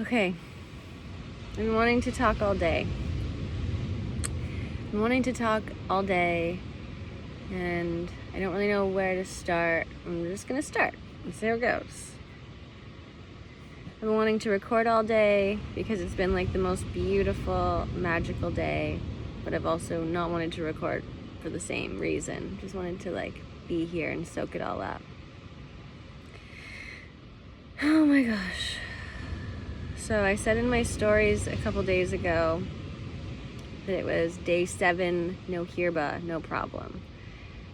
Okay, I've been wanting to talk all day. I'm wanting to talk all day, and I don't really know where to start. I'm just gonna start and see how it goes. I've been wanting to record all day because it's been like the most beautiful, magical day, but I've also not wanted to record for the same reason. Just wanted to like be here and soak it all up. Oh my gosh. So I said in my stories a couple days ago that it was day 7, no hirba, no problem.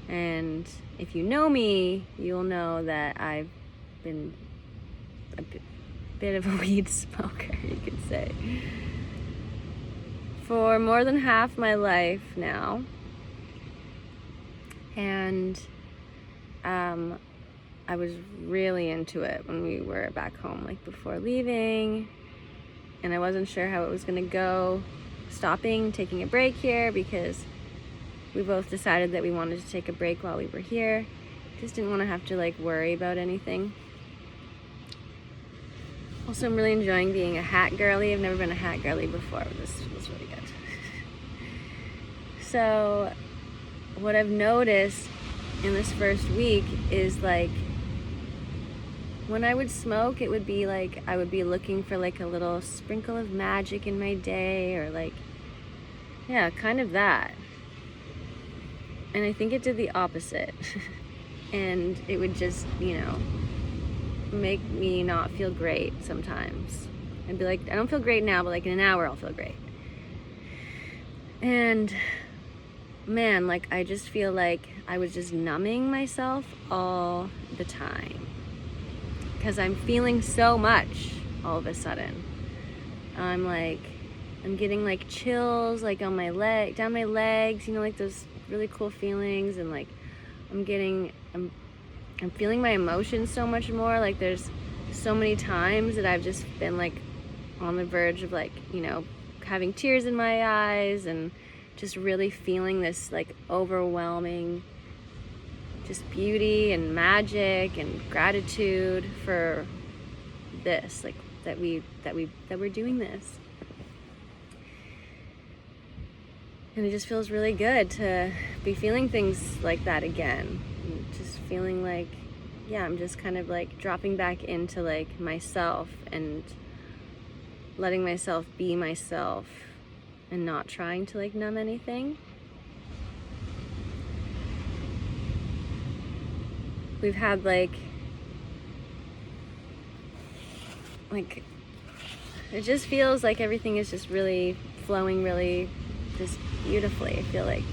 And if you know me, you'll know that I've been a bit of a weed smoker, you could say, for more than half my life now. And I was really into it when we were back home, like before leaving, and I wasn't sure how it was gonna go taking a break here, because we both decided that we wanted to take a break while we were here. Just didn't want to have to like worry about anything. Also, I'm really enjoying being a hat girly. I've never been a hat girly before, but this was really good. So what I've noticed in this first week is like when I would smoke, it would be like I would be looking for like a little sprinkle of magic in my day, or like, yeah, kind of that. And I think it did the opposite. And it would just, make me not feel great sometimes. I'd be like, I don't feel great now, but like in an hour I'll feel great. And man, like I just feel like I was just numbing myself all the time, because I'm feeling so much all of a sudden. I'm getting like chills like on my leg, down my legs, like those really cool feelings, and like I'm feeling my emotions so much more. Like there's so many times that I've just been like on the verge of like, having tears in my eyes, and just really feeling this like overwhelming just beauty and magic and gratitude for this, like that we're doing this. And it just feels really good to be feeling things like that again. And just feeling like, yeah, I'm just kind of like dropping back into like myself and letting myself be myself and not trying to like numb anything. We've had like it just feels like everything is just really flowing really just beautifully. I feel like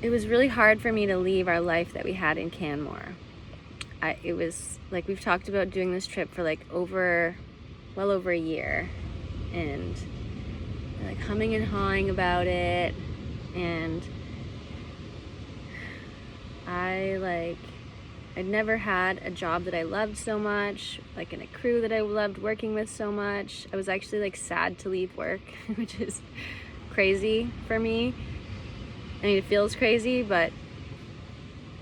it was really hard for me to leave our life that we had in Canmore. It was like, we've talked about doing this trip for like well over a year, and like humming and hawing about it, and I'd never had a job that I loved so much, like in a crew that I loved working with so much. I was actually like sad to leave work, which is crazy for me. I mean, it feels crazy, but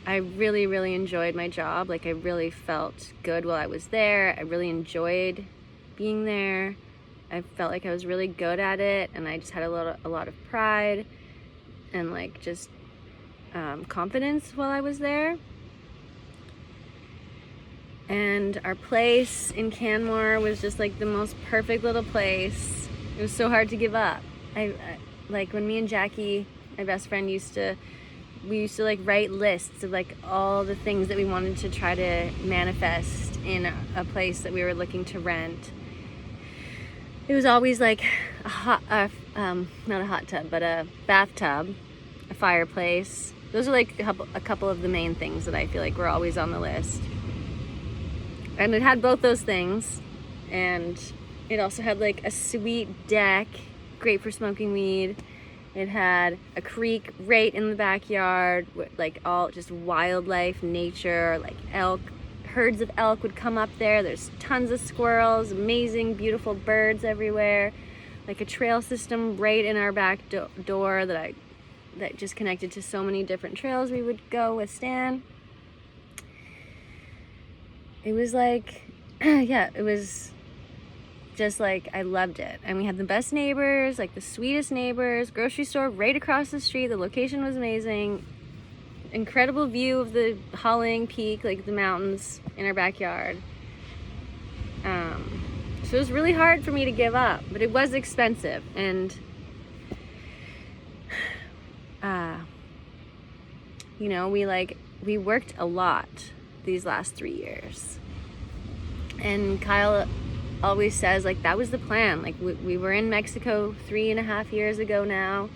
I really, really enjoyed my job. Like I really felt good while I was there. I really enjoyed being there. I felt like I was really good at it, and I just had a lot of pride and like just confidence while I was there. And our place in Canmore was just like the most perfect little place. It was so hard to give up. I like when me and Jackie, my best friend, we used to like write lists of like all the things that we wanted to try to manifest in a place that we were looking to rent. It was always like not a hot tub, but a bathtub, a fireplace. Those are like a couple of the main things that I feel like were always on the list. And it had both those things, and it also had like a sweet deck, great for smoking weed. It had a creek right in the backyard with like all just wildlife, nature, like elk. Herds of elk would come up there. There's tons of squirrels, amazing, beautiful birds everywhere. Like a trail system right in our back door that just connected to so many different trails we would go with Stan. It was like yeah, it was just like, I loved it. And we had the best neighbors, like the sweetest neighbors, grocery store right across the street. The location was amazing. Incredible view of the Holling Peak, like the mountains in our backyard. So it was really hard for me to give up, but it was expensive. And, you know, we worked a lot these last 3 years. And Kyle always says, like, that was the plan. Like, we were in Mexico 3.5 years ago now,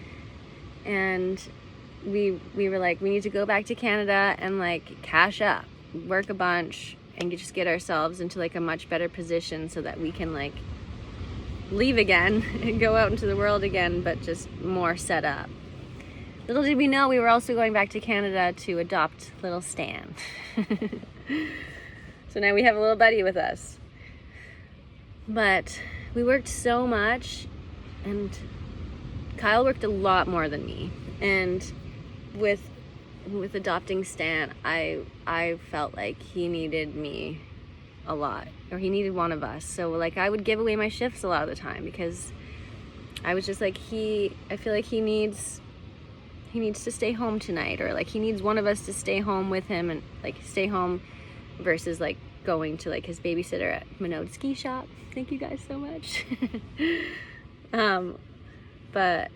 and we were like, we need to go back to Canada and like cash up, work a bunch, and just get ourselves into like a much better position so that we can like leave again and go out into the world again, but just more set up. Little did we know we were also going back to Canada to adopt little Stan. So now we have a little buddy with us. But we worked so much, and Kyle worked a lot more than me. And with adopting Stan, I felt like he needed me a lot, or he needed one of us. So like I would give away my shifts a lot of the time because I was just like, I feel like he needs to stay home tonight, or like he needs one of us to stay home with him and like stay home versus like going to like his babysitter at Minot Ski Shop. Thank you guys so much. But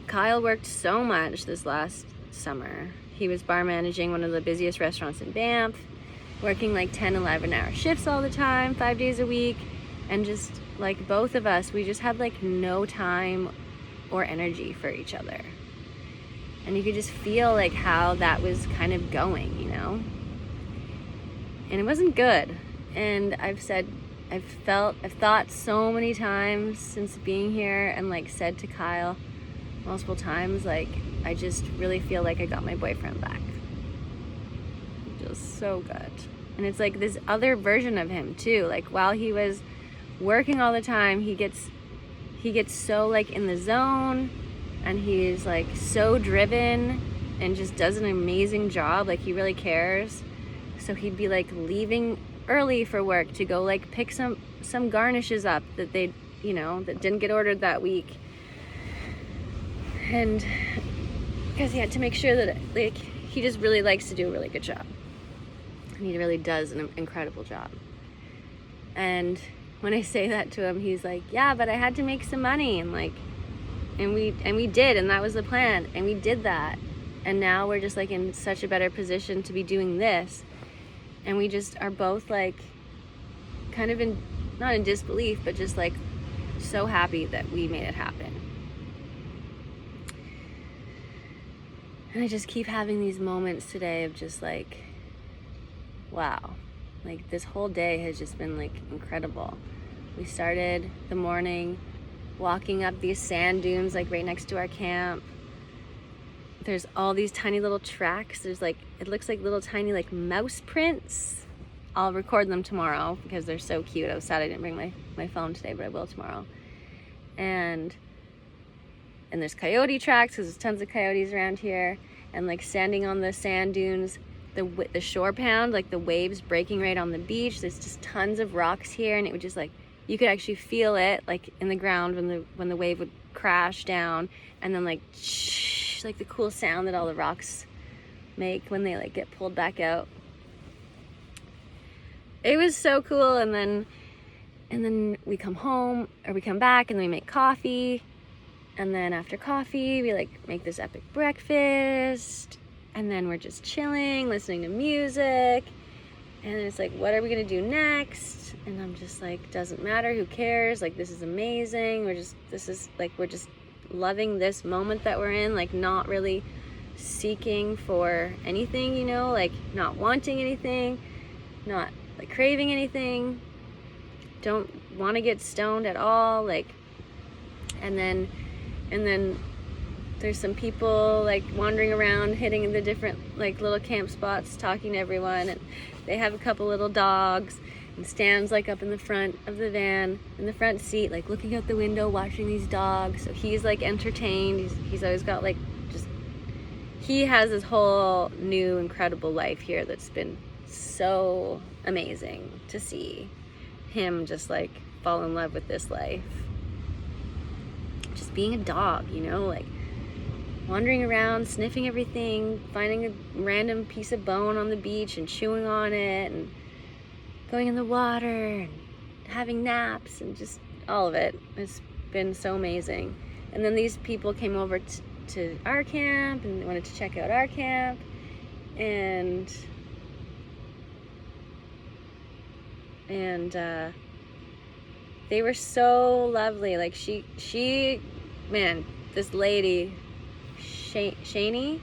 Kyle worked so much this last summer. He was bar managing one of the busiest restaurants in Banff, working like 10, 11-hour shifts all the time, 5 days a week. And just like both of us, we just had like no time or energy for each other. And you could just feel like how that was kind of going, you know? And it wasn't good. And I've thought so many times since being here, and like said to Kyle multiple times, like, I just really feel like I got my boyfriend back. It feels so good. And it's like this other version of him too. Like while he was working all the time, he gets so like in the zone, and he's like so driven and just does an amazing job. Like he really cares. So he'd be like leaving early for work to go like pick some garnishes up that that didn't get ordered that week. And because he had to make sure that like he just really likes to do a really good job. And he really does an incredible job. And when I say that to him, he's like, yeah, but I had to make some money, and like, and we did, and that was the plan, and we did that. And now we're just like in such a better position to be doing this. And we just are both like kind of not in disbelief, but just like so happy that we made it happen. And I just keep having these moments today of just like, wow, like this whole day has just been like incredible. We started the morning walking up these sand dunes like right next to our camp. There's all these tiny little tracks. There's like, it looks like little tiny like mouse prints. I'll record them tomorrow because they're so cute. I was sad I didn't bring my phone today, but I will tomorrow. And there's coyote tracks because there's tons of coyotes around here. And like standing on the sand dunes, the shore pound, like the waves breaking right on the beach. There's just tons of rocks here, and it would just like, you could actually feel it like in the ground when the wave would crash down, and then like shh, like the cool sound that all the rocks make when they like get pulled back out. It was so cool. And then we come home, or we come back, and then we make coffee. And then after coffee, we like make this epic breakfast. And then we're just chilling, listening to music. And it's like, what are we gonna do next? And I'm just like, doesn't matter, who cares? Like, this is amazing. We're just loving this moment that we're in, like not really seeking for anything, you know, like not wanting anything, not like craving anything, don't want to get stoned at all, like, and then there's some people like wandering around, hitting the different like little camp spots, talking to everyone, and they have a couple little dogs, and Stan's like up in the front of the van, in the front seat, like looking out the window, watching these dogs. So he's like entertained. He's always got like just he has this whole new incredible life here that's been so amazing to see him just like fall in love with this life. Just being a dog, you know, like wandering around, sniffing everything, finding a random piece of bone on the beach and chewing on it, and going in the water and having naps, and just all of it. It's been so amazing. And then these people came over to our camp and they wanted to check out our camp, and they were so lovely. Like she man, this lady Shani,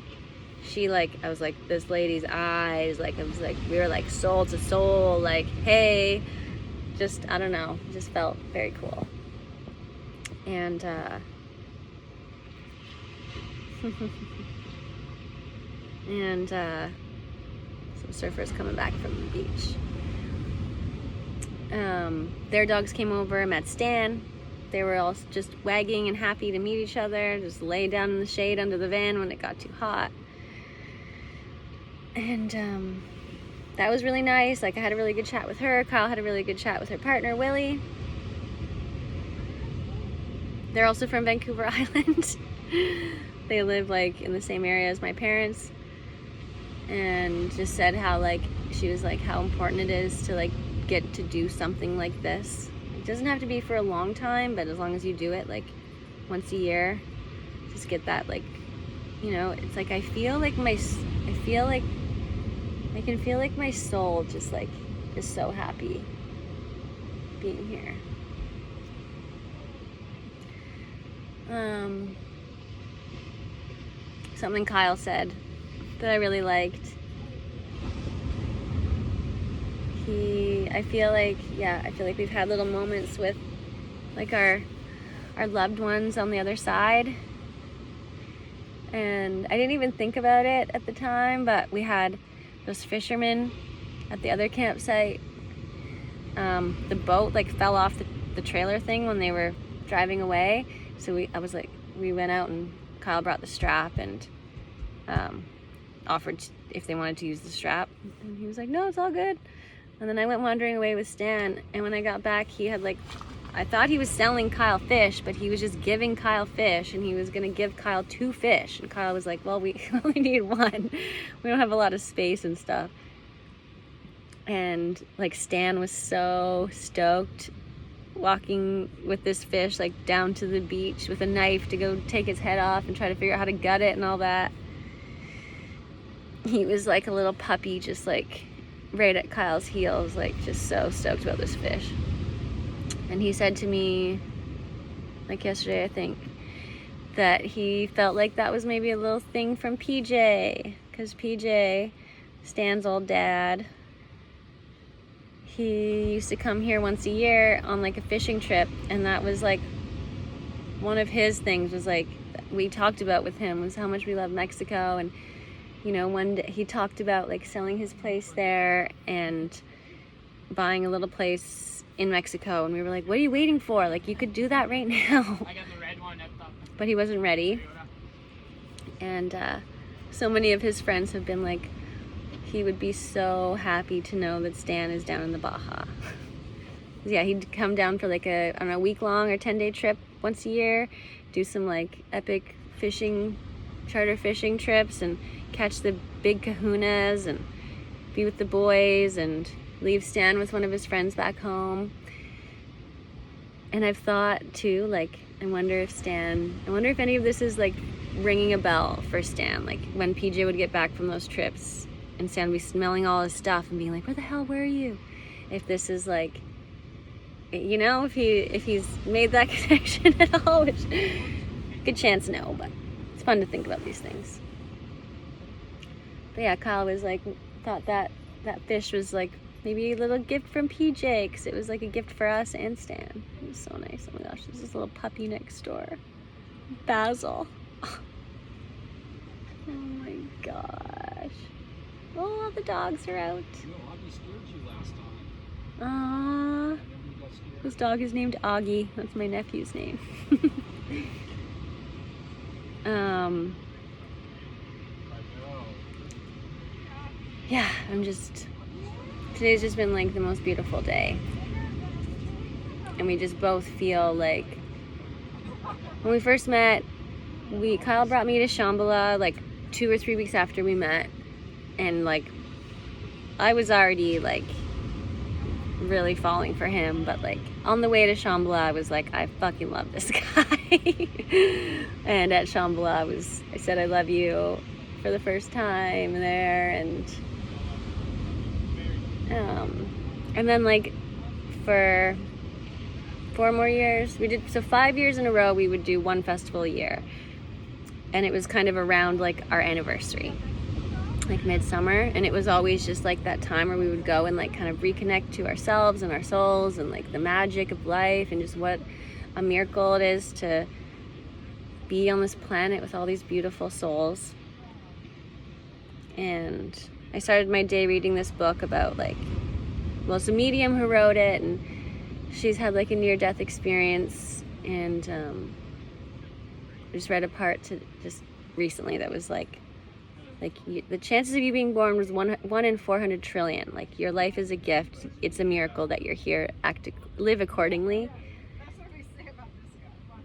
she like, I was like, this lady's eyes, like, I was like, we were like soul to soul, like, hey, just, I don't know, just felt very cool. And and some surfers coming back from the beach. Their dogs came over, met Stan. They were all just wagging and happy to meet each other, just lay down in the shade under the van when it got too hot. And that was really nice. Like, I had a really good chat with her. Kyle had a really good chat with her partner, Willie. They're also from Vancouver Island. They live like in the same area as my parents. And just said how, like, she was like, how important it is to like get to do something like this. It doesn't have to be for a long time, but as long as you do it like once a year, just get that, like, you know, it's like I can feel like my soul just like is so happy being here. Something Kyle said that I really liked. I feel like we've had little moments with like our loved ones on the other side. And I didn't even think about it at the time, but we had those fishermen at the other campsite. The boat like fell off the trailer thing when they were driving away. So we went out and Kyle brought the strap and offered if they wanted to use the strap. And he was like, no, it's all good. And then I went wandering away with Stan. And when I got back, he had like, I thought he was selling Kyle fish, but he was just giving Kyle fish, and he was gonna give Kyle 2 fish. And Kyle was like, well, we only need 1. We don't have a lot of space and stuff. And like Stan was so stoked walking with this fish like down to the beach with a knife to go take its head off and try to figure out how to gut it and all that. He was like a little puppy, just like right at Kyle's heels, like just so stoked about this fish. And he said to me, like yesterday, I think, that he felt like that was maybe a little thing from PJ, because PJ, Stan's old dad, he used to come here once a year on like a fishing trip, and that was like one of his things, was like, we talked about with him, was how much we love Mexico. And you know, one day he talked about like selling his place there and buying a little place in Mexico, and we were like, what are you waiting for? Like, you could do that right now. I got the red one at the... But he wasn't ready. And so many of his friends have been like, he would be so happy to know that Stan is down in the Baja. Yeah, he'd come down for like a, I don't know, week-long or 10-day trip once a year, do some like epic fishing, charter fishing trips, and catch the big kahunas and be with the boys and leave Stan with one of his friends back home. And I've thought too, like, I wonder if any of this is like ringing a bell for Stan, like when PJ would get back from those trips and Stan would be smelling all his stuff and being like, where the hell were you? If this is like, you know, if he's made that connection at all, which good chance no, but it's fun to think about these things. But yeah, Kyle was like, thought that fish was like maybe a little gift from PJ, because it was like a gift for us and Stan. It was so nice. Oh my gosh, there's this little puppy next door, Basil. Oh my gosh. Oh, the dogs are out. Augie scared you last time. Aww. This dog is named Augie. That's my nephew's name. yeah, today's just been like the most beautiful day. And we just both feel like, when we first met, Kyle brought me to Shambhala like 2 or 3 weeks after we met. And like, I was already like really falling for him, but like on the way to Shambhala, I was like, I fucking love this guy. And at Shambhala, I said I love you for the first time there, and then like for 4 more years, 5 years in a row, we would do one festival a year, and it was kind of around like our anniversary, like midsummer, and it was always just like that time where we would go and like kind of reconnect to ourselves and our souls and like the magic of life and just what a miracle it is to be on this planet with all these beautiful souls. And I started my day reading this book about like, well, it's a medium who wrote it, and she's had like a near-death experience, and I just read a part just recently that was like the chances of you being born was 1 in 400 trillion. Like, your life is a gift. It's a miracle that you're here. Live accordingly.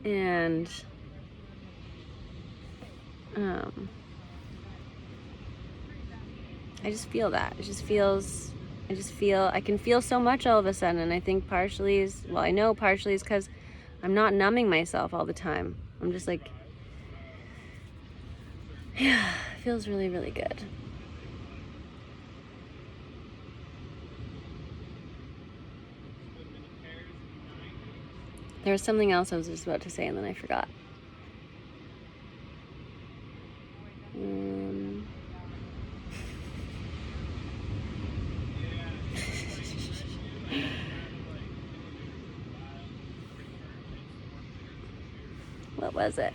And I just feel that. I can feel so much all of a sudden, and I think partially is because I'm not numbing myself all the time. I'm just like, yeah, it feels really, really good. There was something else I was just about to say, and then I forgot. What was it?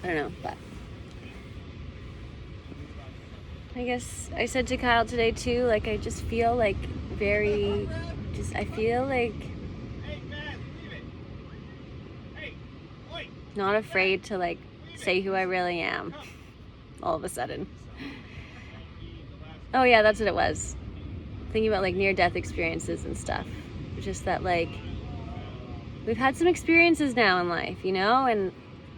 I don't know, but I guess I said to Kyle today too, like, I just feel like I feel like not afraid to like say who I really am all of a sudden. Oh yeah, that's what it was. Thinking about like near-death experiences and stuff. Just that like, we've had some experiences now in life, you know,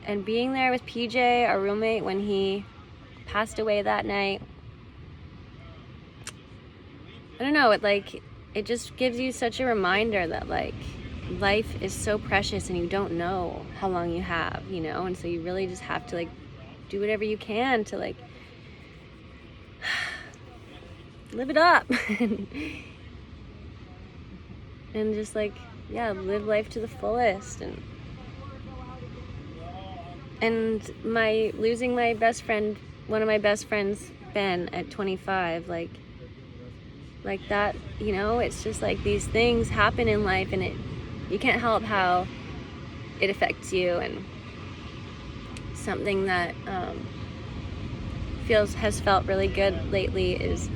and being there with PJ, our roommate, when he passed away that night, I don't know, it just gives you such a reminder that like life is so precious and you don't know how long you have, you know, and so you really just have to like do whatever you can to like live it up. And just like, yeah, live life to the fullest. And losing my best friend, one of my best friends, Ben, at 25, like that, you know, it's just like these things happen in life, and you can't help how it affects you. And something that has felt really good lately is,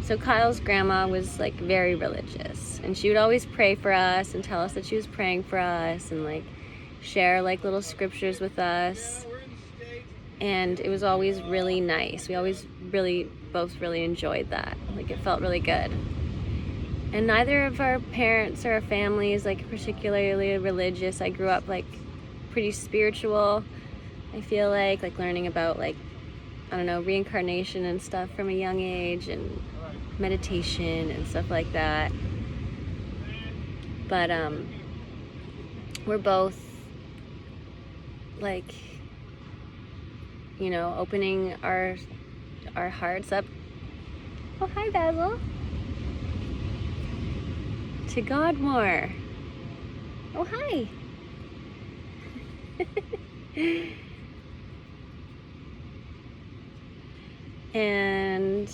so Kyle's grandma was like very religious, and she would always pray for us and tell us that she was praying for us, and like share like little scriptures with us, and it was always really nice. We always both really enjoyed that. Like, it felt really good. And neither of our parents or our families like particularly religious. I grew up like pretty spiritual. I feel like learning about like, I don't know, reincarnation and stuff from a young age, and meditation and stuff like that. But we're both like, you know, opening our hearts up. Oh, hi, Basil. To God more. Oh, hi. And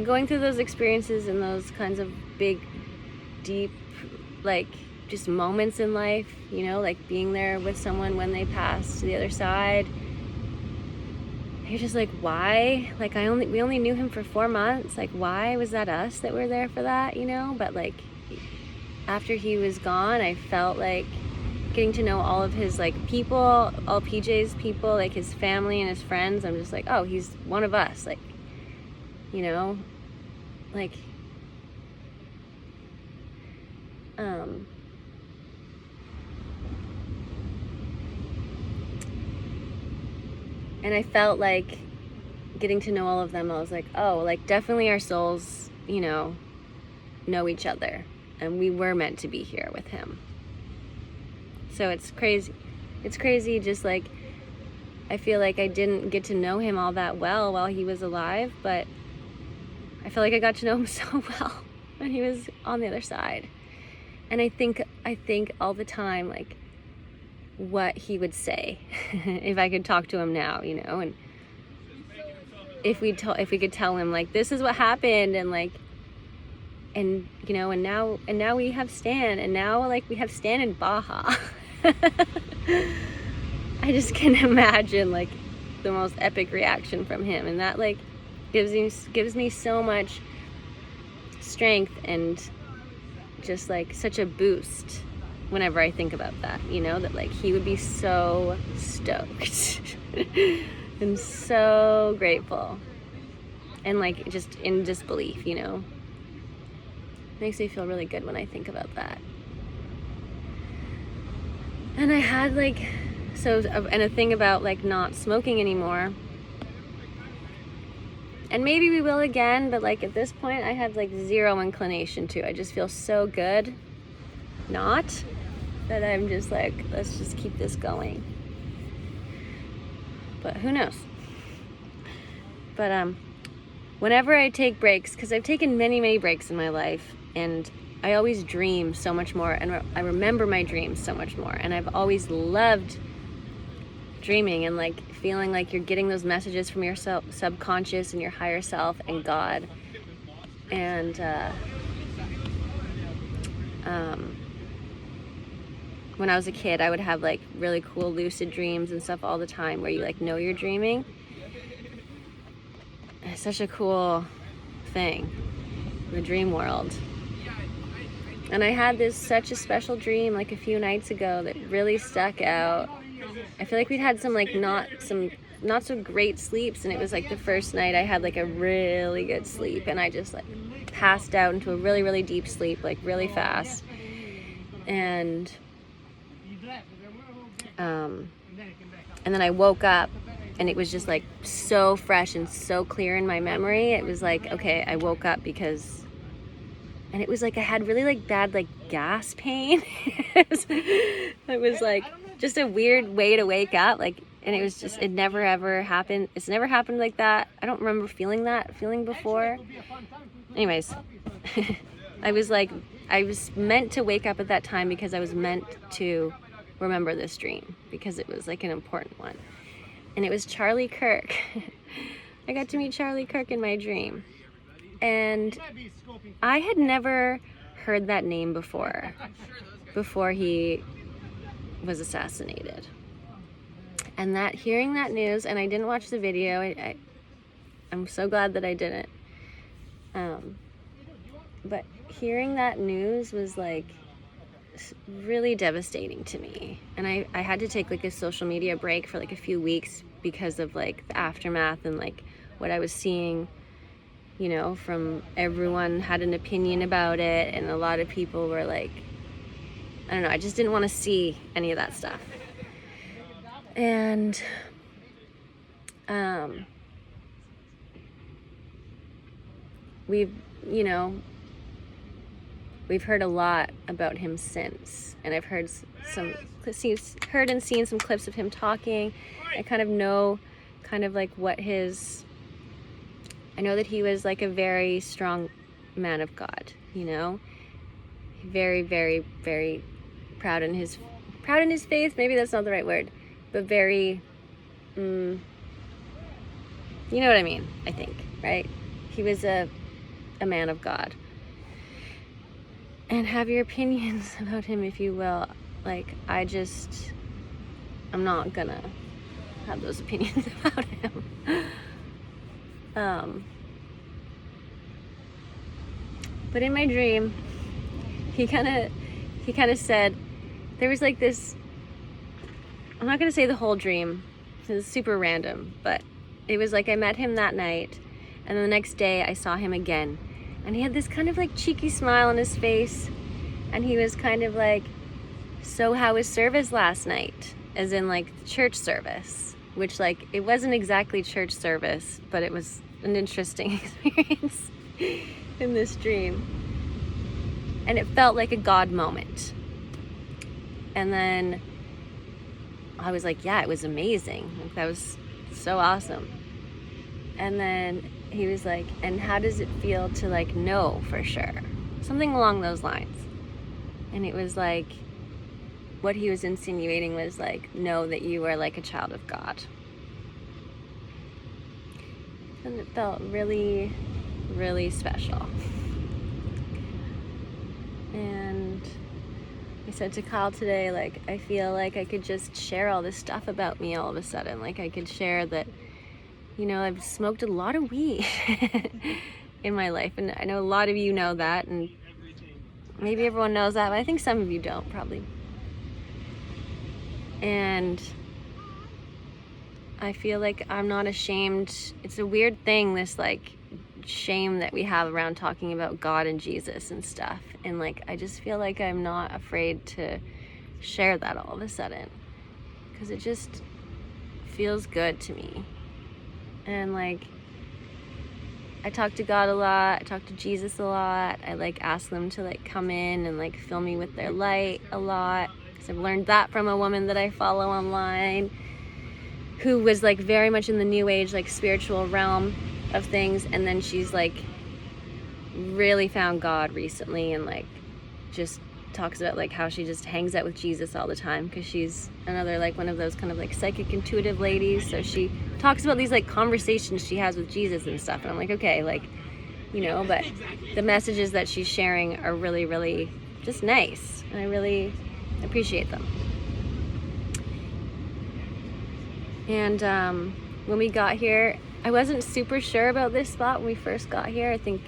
going through those experiences and those kinds of big, deep, like, just moments in life, you know, like being there with someone when they pass to the other side, you're just like, why? Like, we only knew him for 4 months. Like, why was that us that were there for that, you know? But like, after he was gone, I felt like getting to know all of his like people, all PJ's people, like his family and his friends. I'm just like, oh, he's one of us. Like, you know, like, and I felt like getting to know all of them, I was like, oh, like definitely our souls, you know each other, and we were meant to be here with him. So it's crazy. It's crazy, just like, I feel like I didn't get to know him all that well while he was alive, but I feel like I got to know him so well when he was on the other side. And I think all the time, like, what he would say if I could talk to him now, you know, and if we could tell him like, this is what happened, and like, and you know, and now we have Stan, and now like we have Stan in Baja. I just can imagine like the most epic reaction from him, and that like gives me so much strength and just like such a boost whenever I think about that, you know, that like he would be so stoked and so grateful and like just in disbelief, you know. Makes me feel really good when I think about that. And I had like, and a thing about like not smoking anymore. And maybe we will again, but like at this point I have like zero inclination to. I just feel so good not, that I'm just like, let's just keep this going. But who knows? But whenever I take breaks, because I've taken many breaks in my life, and I always dream so much more, and I remember my dreams so much more, and I've always loved dreaming and like feeling like you're getting those messages from your subconscious and your higher self and God. And when I was a kid, I would have like really cool lucid dreams and stuff all the time, where you like know you're dreaming. It's such a cool thing, the dream world. And I had such a special dream like a few nights ago that really stuck out. I feel like we'd had some not so great sleeps, and it was like the first night I had like a really good sleep, and I just like passed out into a really deep sleep, like really fast. And then I woke up, and it was just like so fresh and so clear in my memory. It was like, okay, I woke up because, and it was like I had really like bad like gas pain. It was like just a weird way to wake up, like, and it was just, it never ever happened. It's never happened like that. I don't remember feeling that feeling before. Anyways, I was meant to wake up at that time because I was meant to remember this dream, because it was like an important one. And it was Charlie Kirk. I got to meet Charlie Kirk in my dream. And I had never heard that name before he was assassinated. And hearing that news, and I didn't watch the video, I'm so glad that I didn't. But hearing that news was like really devastating to me. And I had to take like a social media break for like a few weeks because of like the aftermath and like what I was seeing, you know, from everyone had an opinion about it, and a lot of people were like, I don't know, I just didn't want to see any of that stuff. And we've heard a lot about him since, and I've heard and seen some clips of him talking. I kind of know like what I know that he was like a very strong man of God, you know, very proud in his faith. Maybe that's not the right word, but very, you know what I mean, I think, right? He was a man of God. And have your opinions about him if you will. Like, I'm not gonna have those opinions about him. But in my dream, he kind of said, there was like this, I'm not going to say the whole dream, it was super random, but it was like I met him that night, and then the next day I saw him again, and he had this kind of like cheeky smile on his face, and he was kind of like, so how was service last night? As in like church service, which like, it wasn't exactly church service, but it was an interesting experience in this dream. And it felt like a God moment. And then I was like, yeah, it was amazing. Like, that was so awesome. And then he was like, and how does it feel to like know for sure? Something along those lines. And it was like, what he was insinuating was like, know that you are like a child of God. And it felt really, really special. And I said to Kyle today, like, I feel like I could just share all this stuff about me all of a sudden. Like, I could share that, you know, I've smoked a lot of weed in my life. And I know a lot of you know that, and maybe everyone knows that, but I think some of you don't, probably. And I feel like I'm not ashamed. It's a weird thing, this like shame that we have around talking about God and Jesus and stuff. And like, I just feel like I'm not afraid to share that all of a sudden, because it just feels good to me. And like, I talk to God a lot, I talk to Jesus a lot, I like ask them to like come in and like fill me with their light a lot, because I've learned that from a woman that I follow online who was like very much in the new age, like spiritual realm of things, and then she's like really found God recently, and like just talks about like how she just hangs out with Jesus all the time, because she's another like one of those kind of like psychic intuitive ladies. So she talks about these like conversations she has with Jesus and stuff, and I'm like, okay, like, you know, but the messages that she's sharing are really, really just nice, and I really appreciate them. And when we got here, I wasn't super sure about this spot when we first got here. I think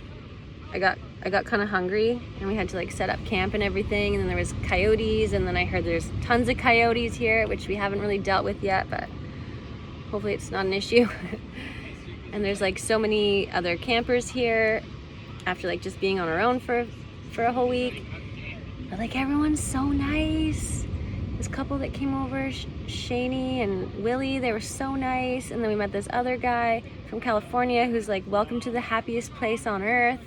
I got kind of hungry, and we had to like set up camp and everything, and then there was coyotes, and then I heard there's tons of coyotes here, which we haven't really dealt with yet, but hopefully it's not an issue. And there's like so many other campers here after like just being on our own for a whole week. But like, everyone's so nice. This couple that came over, Shani and Willie, they were so nice. And then we met this other guy from California who's like, welcome to the happiest place on earth.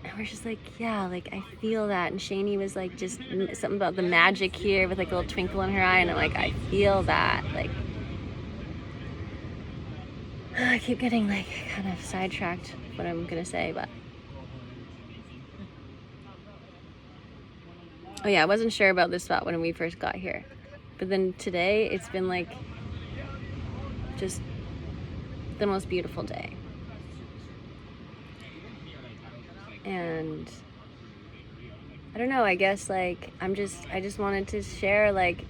And we're just like, yeah, like I feel that. And Shani was like, just something about the magic here with like a little twinkle in her eye. And I'm like, I feel that. Like, I keep getting like kind of sidetracked what I'm gonna say, but oh yeah, I wasn't sure about this spot when we first got here, but then today it's been like just the most beautiful day. And I don't know, I guess like I just wanted to share, like,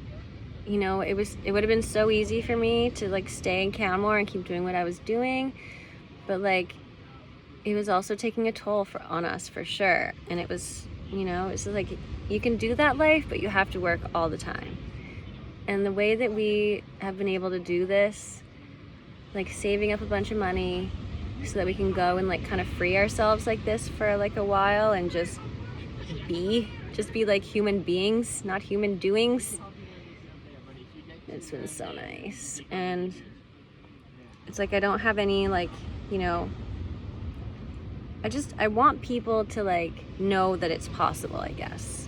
you know, it would have been so easy for me to like stay in Canmore and keep doing what I was doing, but like it was also taking a toll on us for sure. And it was, you know, it's like, you can do that life, but you have to work all the time. And the way that we have been able to do this, like saving up a bunch of money so that we can go and like kind of free ourselves like this for like a while and just be like human beings, not human doings. It's been so nice. And it's like, I don't have any like, you know, I want people to like know that it's possible, I guess.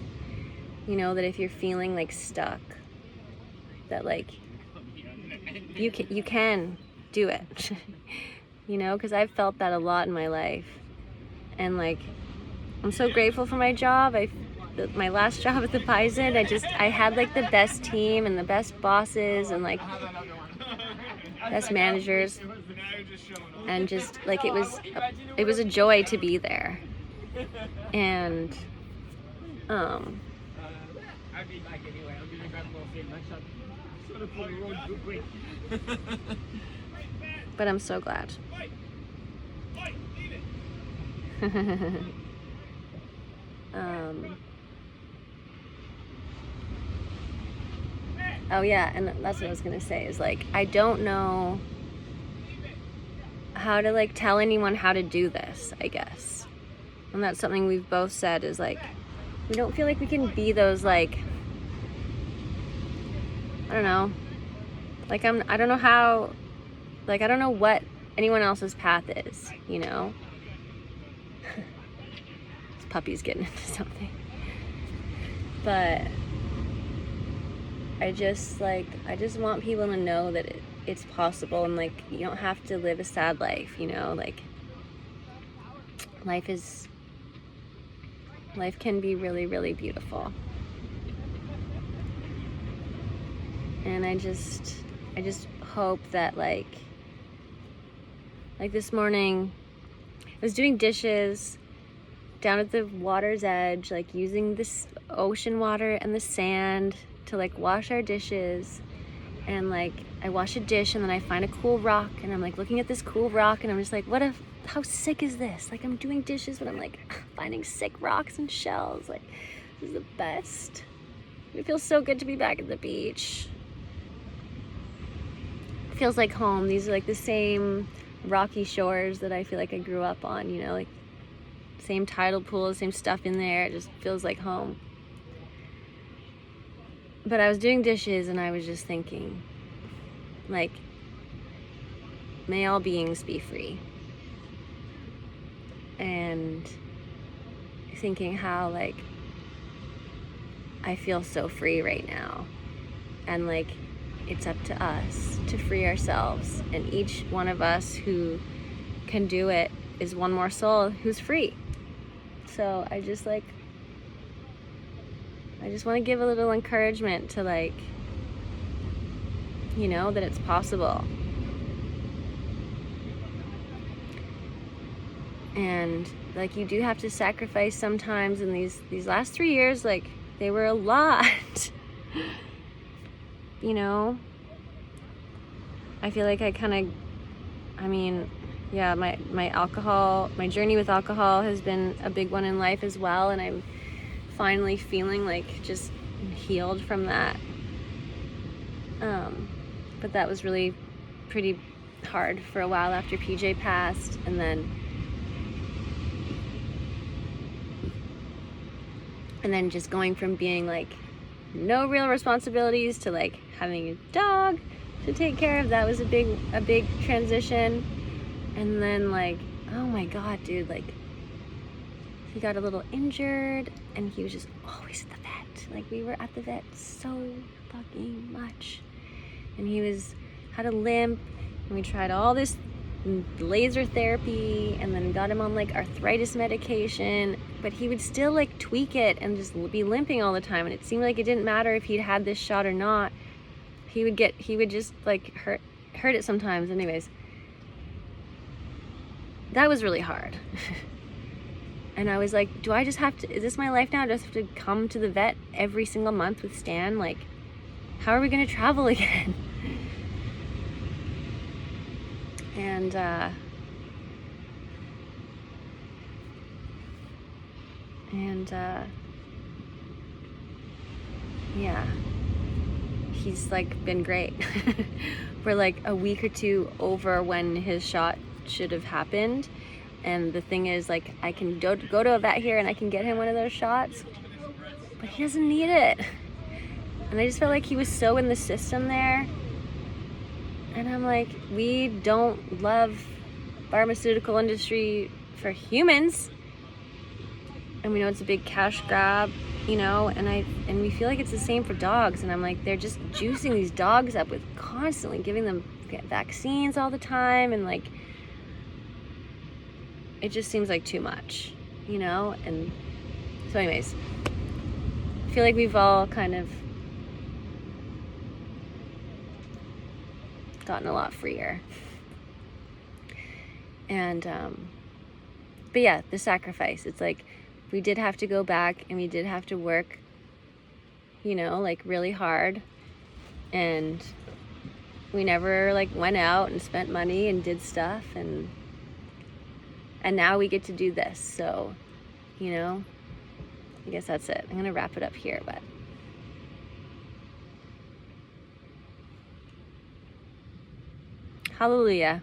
You know, that if you're feeling like stuck, that like you can do it. You know, because I've felt that a lot in my life. And like, I'm so grateful for my job. My last job at the Bison, I had like the best team and the best bosses and like best managers, and just like it was a joy to be there. And Gotta pull the road quickly. But I'm so glad. Oh yeah, and that's what I was gonna say is like, I don't know how to like tell anyone how to do this, I guess. And that's something we've both said is like, we don't feel like we can be those like, I don't know, like I don't know how, like I don't know what anyone else's path is, you know? This puppy's getting into something. But I just want people to know that it's possible, and like you don't have to live a sad life, you know, like life can be really, really beautiful. And I just hope that like this morning I was doing dishes down at the water's edge, like using this ocean water and the sand to like wash our dishes, and like I wash a dish and then I find a cool rock and I'm like looking at this cool rock and I'm just like, how sick is this? Like I'm doing dishes but I'm like finding sick rocks and shells. Like this is the best. It feels so good to be back at the beach. It feels like home. These are like the same rocky shores that I feel like I grew up on, you know, like same tidal pools, same stuff in there. It just feels like home. But I was doing dishes and I was just thinking, like, may all beings be free. And thinking how, like, I feel so free right now. And, like, it's up to us to free ourselves. And each one of us who can do it is one more soul who's free. So I just want to give a little encouragement to, like, you know, that it's possible. And like you do have to sacrifice sometimes, and these last 3 years, like they were a lot. You know, I feel like my journey with alcohol has been a big one in life as well, and I'm finally feeling like just healed from that. But that was really pretty hard for a while after PJ passed, and then just going from being like no real responsibilities to like having a dog to take care of. That was a big transition. And then like, oh my god, dude, like he got a little injured and he was just always at the vet. Like we were at the vet so fucking much, and he had a limp, and we tried all this laser therapy and then got him on like arthritis medication, but he would still like tweak it and just be limping all the time, and it seemed like it didn't matter if he'd had this shot or not. He would just like hurt it sometimes. Anyways, that was really hard. And I was like, is this my life now? Do I just have to come to the vet every single month with Stan? Like, how are we gonna travel again? And yeah, he's like been great. We're like a week or two over when his shot should have happened, and the thing is, like, I can go to a vet here and I can get him one of those shots, but he doesn't need it. And I just felt like he was so in the system there. And I'm like, we don't love pharmaceutical industry for humans, and we know it's a big cash grab, you know, and we feel like it's the same for dogs. And I'm like, they're just juicing these dogs up with constantly giving them vaccines all the time, and like it just seems like too much, you know. And so anyways, I feel like we've all kind of gotten a lot freer. And but yeah, the sacrifice, it's like we did have to go back and we did have to work, you know, like really hard. and we never like went out and spent money and did stuff, and now we get to do this. So, you know, I guess that's it. I'm gonna wrap it up here, but hallelujah.